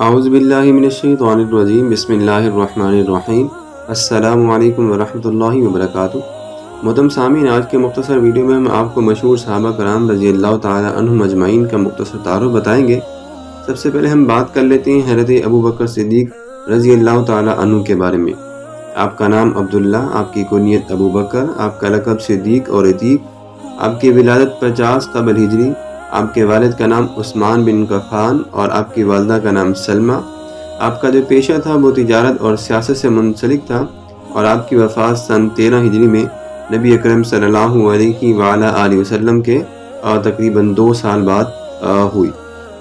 اعوذ باللہ من الشیطان الرجیم، بسم اللہ الرحمن الرحیم۔ السلام علیکم ورحمۃ اللہ وبرکاتہ۔ محترم سامعین، آج کے مختصر ویڈیو میں ہم آپ کو مشہور صحابہ کرام رضی اللہ تعالیٰ عنہم اجمعین کا مختصر تعارف بتائیں گے۔ سب سے پہلے ہم بات کر لیتے ہیں حضرت ابو بکر صدیق رضی اللہ تعالیٰ عنہ کے بارے میں۔ آپ کا نام عبداللہ، آپ کی کنیت ابو بکر، آپ کا لقب صدیق اور عتیق، آپ کی ولادت 50 قبل ہجری، آپ کے والد کا نام عثمان بن غفان اور آپ کی والدہ کا نام سلمہ۔ آپ کا جو پیشہ تھا وہ تجارت اور سیاست سے منسلک تھا، اور آپ کی وفات سن 13 ہجری میں نبی اکرم صلی اللہ علیہ وآلہ وسلم کے تقریباً 2 سال بعد ہوئی۔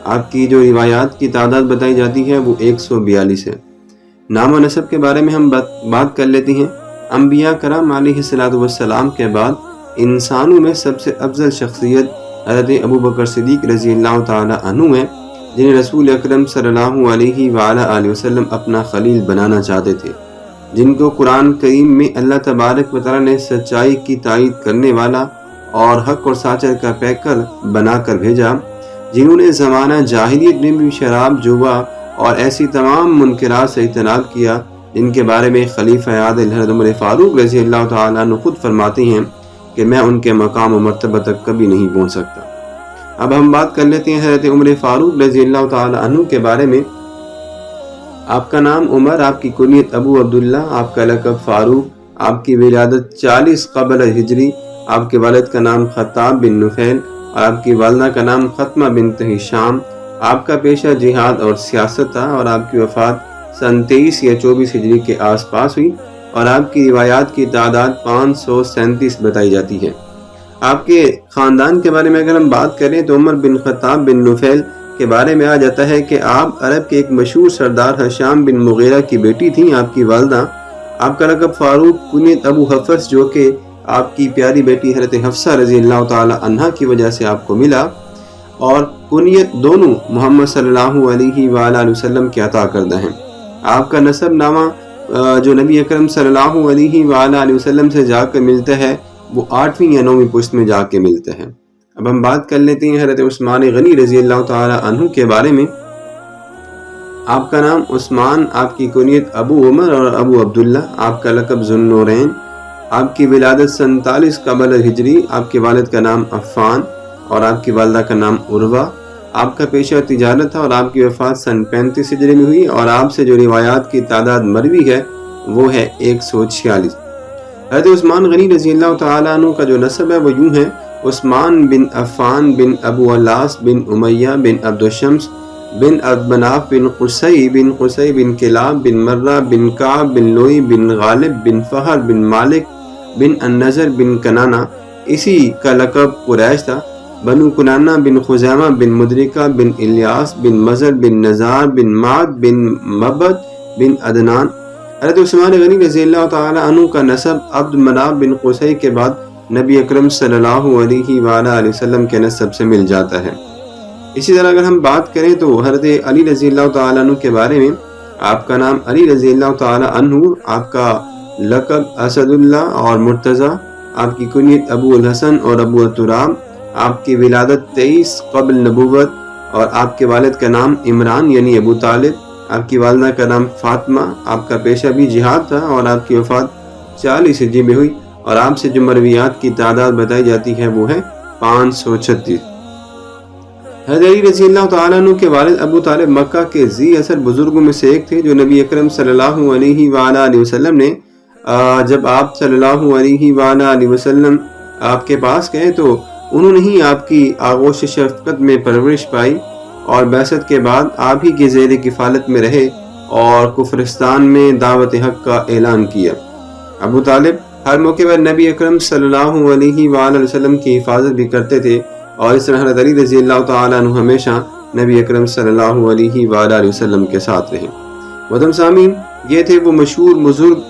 آپ کی جو روایات کی تعداد بتائی جاتی ہے وہ 142 ہے۔ نام و نسب کے بارے میں ہم بات کر لیتے ہیں۔ انبیاء کرام علیہ السلام کے بعد انسانوں میں سب سے افضل شخصیت حضرت ابو بکر صدیق رضی اللہ تعالی عنہ ہیں، جنہیں رسول اکرم صلی اللہ علیہ وآلہ وسلم اپنا خلیل بنانا چاہتے تھے، جن کو قرآن کریم میں اللہ تبارک و تعالی نے سچائی کی تائید کرنے والا اور حق اور ساچر کا پیکر بنا کر بھیجا، جنہوں نے زمانہ جاہلیت میں بھی شراب، جوا اور ایسی تمام منکرات سے اجتناب کیا، جن کے بارے میں خلیفہ عادل حضرت عمر فاروق رضی اللہ تعالیٰ عنہ خود فرماتے ہیں کہ میں ان کے مقام و مرتبہ تک کبھی نہیں پہنچ سکتا۔ اب ہم بات کر لیتے ہیں حضرت عمر فاروق رضی اللہ تعالی عنہ کے بارے میں۔ آپ کا نام عمر، آپ کی کنیت ابو عبداللہ، آپ کا لقب فاروق، آپ کی ولادت 40 قبل ہجری، آپ کے والد کا نام خطاب بن نفیل اور آپ کی والدہ کا نام ختمہ بنت ہشام۔ آپ کا پیشہ جہاد اور سیاست تھا، اور آپ کی وفات سن 23 یا 24 ہجری کے آس پاس ہوئی، اور آپ کی روایات کی تعداد 537 بتائی جاتی ہے۔ آپ کے خاندان کے بارے میں اگر ہم بات کریں تو عمر بن خطاب بن نفیل کے بارے میں آ جاتا ہے کہ آپ عرب کے ایک مشہور سردار حشام بن مغیرہ کی بیٹی تھیں، آپ کی والدہ۔ آپ کا لقب فاروق کنیت ابو حفص، جو کہ آپ کی پیاری بیٹی حضرت حفصہ رضی اللہ تعالی عنہا کی وجہ سے آپ کو ملا، اور کنیت دونوں محمد صلی اللہ علیہ وآلہ وسلم کے عطا کردہ ہیں۔ آپ کا نسب نامہ جو نبی اکرم صلی اللہ علیہ وآلہ وسلم سے جا کر ملتا ہے وہ 8ویں یا 9ویں پشت میں جا کے ملتا ہے۔ اب ہم بات کر لیتے ہیں حضرت عثمان غنی رضی اللہ تعالی عنہ کے بارے میں۔ آپ کا نام عثمان، آپ کی کنیت ابو عمر اور ابو عبداللہ، آپ کا لقب ذو النورین، آپ کی ولادت 47 قبل ہجری، آپ کے والد کا نام عفان اور آپ کی والدہ کا نام عروہ۔ آپ کا پیشہ تجارت تھا، اور آپ کی وفات سن 35 ہجری میں ہوئی، اور آپ سے جو روایات کی تعداد مروی ہے وہ ہے 146۔ حضرت عثمان غنی رضی اللہ تعالیٰ عنہ کا جو نسب ہے وہ یوں ہے: عثمان بن عفان بن ابو علاس بن امیہ بن عبد الشمس بن عبدمناف بن قصی بن کلاب بن مرہ بن کعب بن لوئی بن غالب بن فہر بن مالک بن النضر بن کنانہ، اسی کا لقب قریش تھا۔ بنو کنانہ بن خزیمہ بن مدرکہ بن الیاس بن مزر بن نزار بن معد بن مبد بن عدنان۔ حضرت عثمان غنی رضی اللہ تعالی عنہ کا نسب عبد مناف بن قصی کے بعد نبی اکرم صلی اللہ علیہ وآلہ وسلم کے نسب سے مل جاتا ہے۔ اسی طرح اگر ہم بات کریں تو حضرت علی رضی اللہ تعالی عنہ کے بارے میں، آپ کا نام علی رضی اللہ تعالی عنہ، آپ کا لقب اسد اللہ اور مرتضی، آپ کی کنیت ابو الحسن اور ابو تراب، آپ کی ولادت 23 قبل نبوت اور آپ کے والد کا نام عمران یعنی ابو طالب، آپ کی والدہ کا نام فاطمہ، آپ کا پیشہ بھی جہاد تھا، اور آپ کی وفات 40 ہجری میں ہوئی، اور آپ سے جو مرویات کی تعداد بتائی جاتی ہے وہ ہے 536۔ حضرت علی رضی اللہ تعالیٰ عنہ کے والد ابو طالب مکہ کے ذی اثر بزرگوں میں سے ایک تھے، جو نبی اکرم صلی اللہ علیہ وآلہ وسلم نے جب آپ صلی اللہ علیہ وآلہ وسلم آپ کے پاس گئے تو انہوں نے ہی آپ کی آغوش شفقت میں پرورش پائی، اور بعثت کے بعد آپ ہی کے زیر کفالت میں رہے اور کفرستان میں دعوت حق کا اعلان کیا۔ ابو طالب ہر موقع پر نبی اکرم صلی اللہ علیہ وآلہ وسلم کی حفاظت بھی کرتے تھے، اور اس طرح حضرت علی رضی اللہ تعالیٰ عنہ ہمیشہ نبی اکرم صلی اللہ علیہ وآلہ وسلم کے ساتھ رہے۔ محترم سامعین، یہ تھے وہ مشہور بزرگ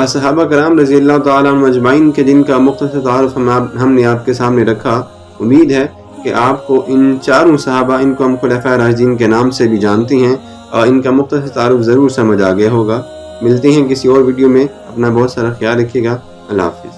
صحابہ کرام رضی اللہ تعالیٰ عنہ اجمعین کے جن کا مختصر تعارف ہم نے آپ کے سامنے رکھا۔ امید ہے کہ آپ کو ان چاروں صحابہ، ان کو ہم خلفائے راشدین کے نام سے بھی جانتے ہیں، اور ان کا مختصر تعارف ضرور سمجھ آ گیا ہوگا۔ ملتے ہیں کسی اور ویڈیو میں، اپنا بہت سارا خیال رکھیے گا۔ اللہ حافظ۔